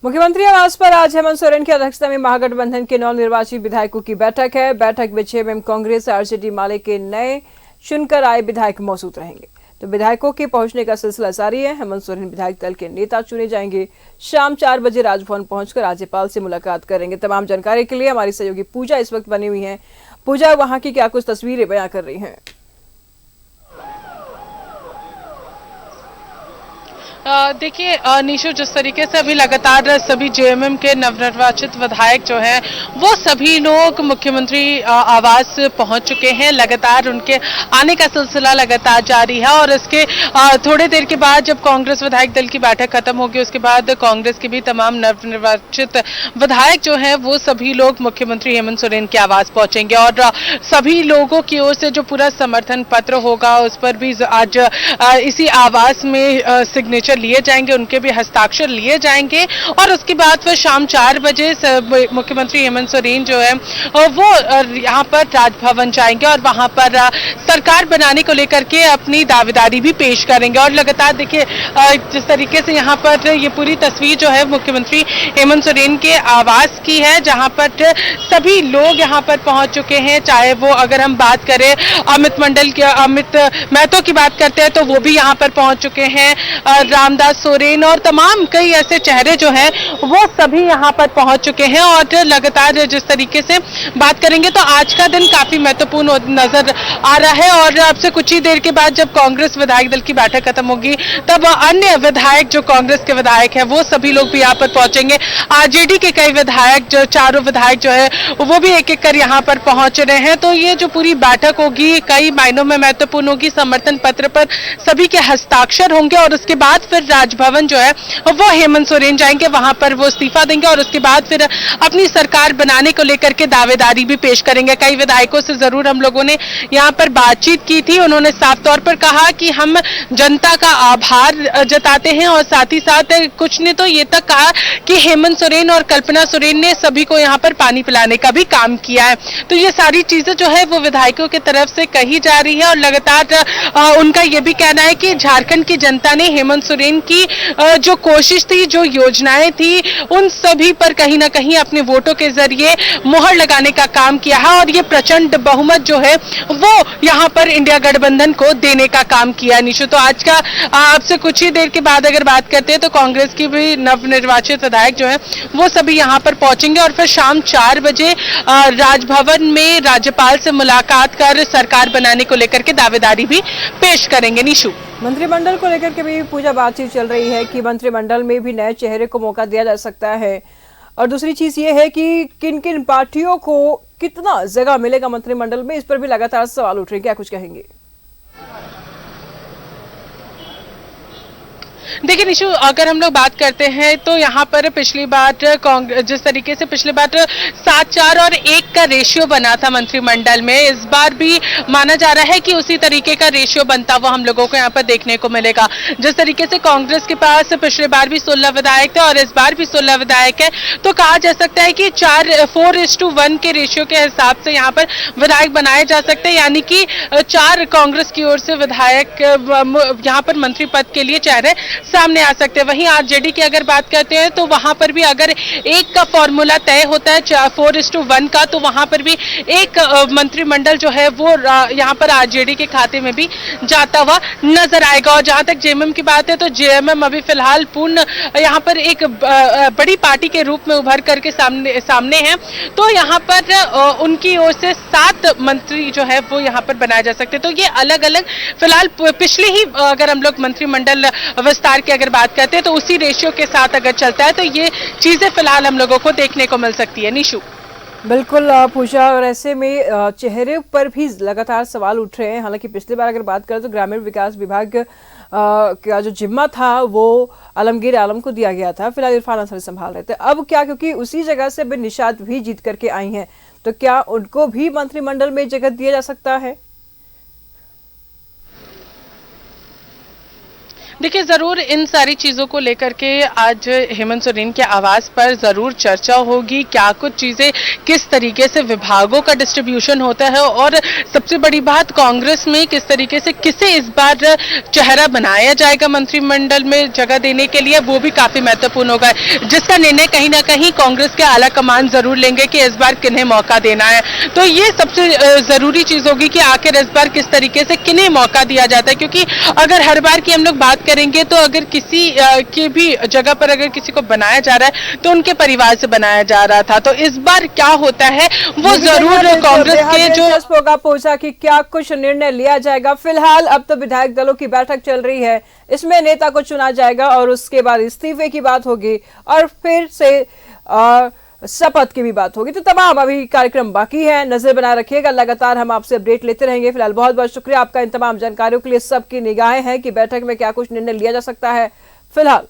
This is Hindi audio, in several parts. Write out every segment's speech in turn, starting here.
मुख्यमंत्री आवास पर आज हेमंत सोरेन की अध्यक्षता में महागठबंधन के नवनिर्वाचित विधायकों की बैठक है। बैठक में छह कांग्रेस आरजेडी माले के नए चुनकर आए विधायक मौजूद रहेंगे। तो विधायकों के पहुंचने का सिलसिला जारी है। हेमंत सोरेन विधायक दल के नेता चुने जाएंगे। शाम 4 बजे राजभवन पहुंचकर राज्यपाल से मुलाकात करेंगे। तमाम जानकारी के लिए हमारी सहयोगी पूजा इस वक्त बनी हुई है। पूजा, वहां की क्या कुछ तस्वीरें बयां कर रही हैं? देखिए निशु, जिस तरीके से अभी लगातार सभी जेएमएम के नवनिर्वाचित विधायक जो हैं वो सभी लोग मुख्यमंत्री आवास पहुंच चुके हैं। लगातार उनके आने का सिलसिला लगातार जारी है और इसके थोड़ी देर के बाद जब कांग्रेस विधायक दल की बैठक खत्म होगी उसके बाद कांग्रेस के भी तमाम नवनिर्वाचित विधायक जो हैं वो सभी लोग मुख्यमंत्री हेमंत सोरेन के आवास पहुंचेंगे और सभी लोगों की ओर से जो पूरा समर्थन पत्र होगा उस पर भी आज इसी आवास में सिग्नेचर लिए जाएंगे, उनके भी हस्ताक्षर लिए जाएंगे और उसके बाद फिर शाम 4 बजे मुख्यमंत्री हेमंत सोरेन जो है वो यहाँ पर राजभवन जाएंगे और वहां पर सरकार बनाने को लेकर के अपनी दावेदारी भी पेश करेंगे। और लगातार देखिए जिस तरीके से यहाँ पर ये पूरी तस्वीर जो है मुख्यमंत्री हेमंत सोरेन के आवास की है, जहाँ पर सभी लोग यहाँ पर पहुंच चुके हैं। चाहे वो अगर हम बात करें अमित महतो की बात करते हैं तो वो भी यहाँ पर पहुंच चुके हैं। रामदास सोरेन और तमाम कई ऐसे चेहरे जो हैं वो सभी यहाँ पर पहुंच चुके हैं। और लगातार जिस तरीके से बात करेंगे तो आज का दिन काफी महत्वपूर्ण नजर आ रहा है और अब से कुछ ही देर के बाद जब कांग्रेस विधायक दल की बैठक खत्म होगी तब अन्य विधायक जो कांग्रेस के विधायक हैं वो सभी लोग भी यहाँ पर पहुंचेंगे। आरजेडी के कई विधायक जो चारों विधायक जो है वो भी एक एक कर यहाँ पर पहुंच रहे हैं। तो ये जो पूरी बैठक होगी कई मायनों में महत्वपूर्ण होगी। समर्थन पत्र पर सभी के हस्ताक्षर होंगे और उसके बाद फिर राजभवन जो है वो हेमंत सोरेन जाएंगे, वहां पर वो इस्तीफा देंगे और उसके बाद फिर अपनी सरकार बनाने को लेकर के दावेदारी भी पेश करेंगे। कई विधायकों से जरूर हम लोगों ने यहाँ पर बातचीत की थी। उन्होंने साफ तौर पर कहा कि हम जनता का आभार जताते हैं और साथ ही साथ कुछ ने तो ये तक कहा कि हेमंत सोरेन और कल्पना सोरेन ने सभी को यहाँ पर पानी पिलाने का भी काम किया है। तो ये सारी चीजें जो है वो विधायकों की तरफ से कही जा रही है और लगातार उनका ये भी कहना है कि झारखंड की जनता ने हेमंत सोरेन की जो कोशिश थी, जो योजनाएं थी, उन सभी पर कहीं ना कहीं अपने वोटों के जरिए मोहर लगाने का काम किया है और ये प्रचंड बहुमत जो है वो यहाँ पर इंडिया गठबंधन को देने का काम किया। निशु, तो आज का आपसे कुछ ही देर के बाद अगर बात करते हैं तो कांग्रेस की भी नवनिर्वाचित विधायक जो है वो सभी यहाँ पर पहुंचेंगे और फिर शाम 4 बजे राजभवन में राज्यपाल से मुलाकात कर सरकार बनाने को लेकर के दावेदारी भी पेश करेंगे। निशु, मंत्रिमंडल को लेकर के भी पूजा बातचीत चल रही है कि मंत्रिमंडल में भी नए चेहरे को मौका दिया जा सकता है और दूसरी चीज ये है कि किन किन पार्टियों को कितना जगह मिलेगा मंत्रिमंडल में, इस पर भी लगातार सवाल उठ रहे हैं। क्या कुछ कहेंगे? देखिए निशु, अगर हम लोग बात करते हैं तो यहाँ पर पिछली बार जिस तरीके से पिछली बार 7-4 और 1 का रेशियो बना था मंत्रिमंडल में, इस बार भी माना जा रहा है कि उसी तरीके का रेशियो बनता हुआ हम लोगों को यहाँ पर देखने को मिलेगा। जिस तरीके से कांग्रेस के पास पिछले बार भी 16 विधायक थे और इस बार भी 16 विधायक है, तो कहा जा सकता है कि 4:1 के रेशियो के हिसाब से यहाँ पर विधायक बनाए जा सकते हैं, यानी कि 4 कांग्रेस की ओर से विधायक यहाँ पर मंत्री पद के लिए चेहरे सामने आ सकते हैं। वहीं आरजेडी की अगर बात करते हैं तो वहां पर भी अगर 1 का फॉर्मूला तय होता है 4:1 का, तो वहां पर भी एक मंत्रिमंडल जो है वो यहाँ पर आरजेडी के खाते में भी जाता हुआ नजर आएगा। और जहां तक जेएमएम की बात है तो जेएमएम अभी फिलहाल पूर्ण यहाँ पर एक बड़ी पार्टी के रूप में उभर करके सामने है, तो यहाँ पर उनकी ओर से 7 मंत्री जो है वो यहाँ पर बनाए जा सकते हैं। तो ये अलग अलग फिलहाल पिछले ही अगर हम लोग मंत्रिमंडल विस्तार की अगर बात करते हैं तो उसी रेशियो के साथ अगर चलता है तो ये चीजें फिलहाल हम लोगों को देखने को मिल सकती है। निशु, बिल्कुल पूजा, और ऐसे में चेहरे पर भी लगातार सवाल उठ रहे हैं। हालांकि पिछली बार अगर बात करें तो ग्रामीण विकास विभाग का जो जिम्मा था वो आलमगीर आलम को दिया गया था, फिलहाल इरफान अंसारी संभाल रहे थे। अब क्या, क्योंकि उसी जगह से निशात भी जीत करके आई हैं, तो क्या उनको भी मंत्रिमंडल में जगह दिया जा सकता है? देखिए जरूर इन सारी चीजों को लेकर के आज हेमंत सोरेन के आवास पर जरूर चर्चा होगी, क्या कुछ चीजें किस तरीके से विभागों का डिस्ट्रीब्यूशन होता है और सबसे बड़ी बात कांग्रेस में किस तरीके से किसे इस बार चेहरा बनाया जाएगा मंत्रिमंडल में जगह देने के लिए, वो भी काफी महत्वपूर्ण होगा, जिसका निर्णय कहीं ना कहीं कांग्रेस के आला कमान जरूर लेंगे कि इस बार किन्हें मौका देना है। तो ये सबसे जरूरी चीज होगी कि आखिर इस बार किस तरीके से किन्हें मौका दिया जाता है, क्योंकि अगर हर बार की हम लोग बात करेंगे तो अगर किसी की भी जगह पर अगर किसी को बनाया जा रहा है तो उनके परिवार से बनाया जा रहा था। तो इस बार क्या होता है वो जरूर कांग्रेस के जो होगा पूछा कि क्या कुछ निर्णय लिया जाएगा। फिलहाल अब तो विधायक दलों की बैठक चल रही है, इसमें नेता को चुना जाएगा और उसके बाद इस्तीफे की बात होगी और फिर से शपथ की भी बात होगी। तो तमाम अभी कार्यक्रम बाकी है, नजर बनाए रखिएगा, लगातार हम आपसे अपडेट लेते रहेंगे। फिलहाल बहुत बहुत शुक्रिया आपका इन तमाम जानकारियों के लिए। सबकी निगाहें हैं कि बैठक में क्या कुछ निर्णय लिया जा सकता है। फिलहाल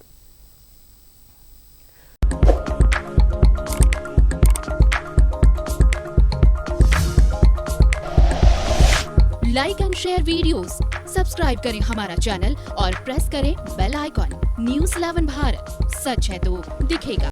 like and share videos, subscribe करें हमारा चैनल और प्रेस करें बेल आइकॉन। न्यूज़ 11 भारत, सच है तो दिखेगा।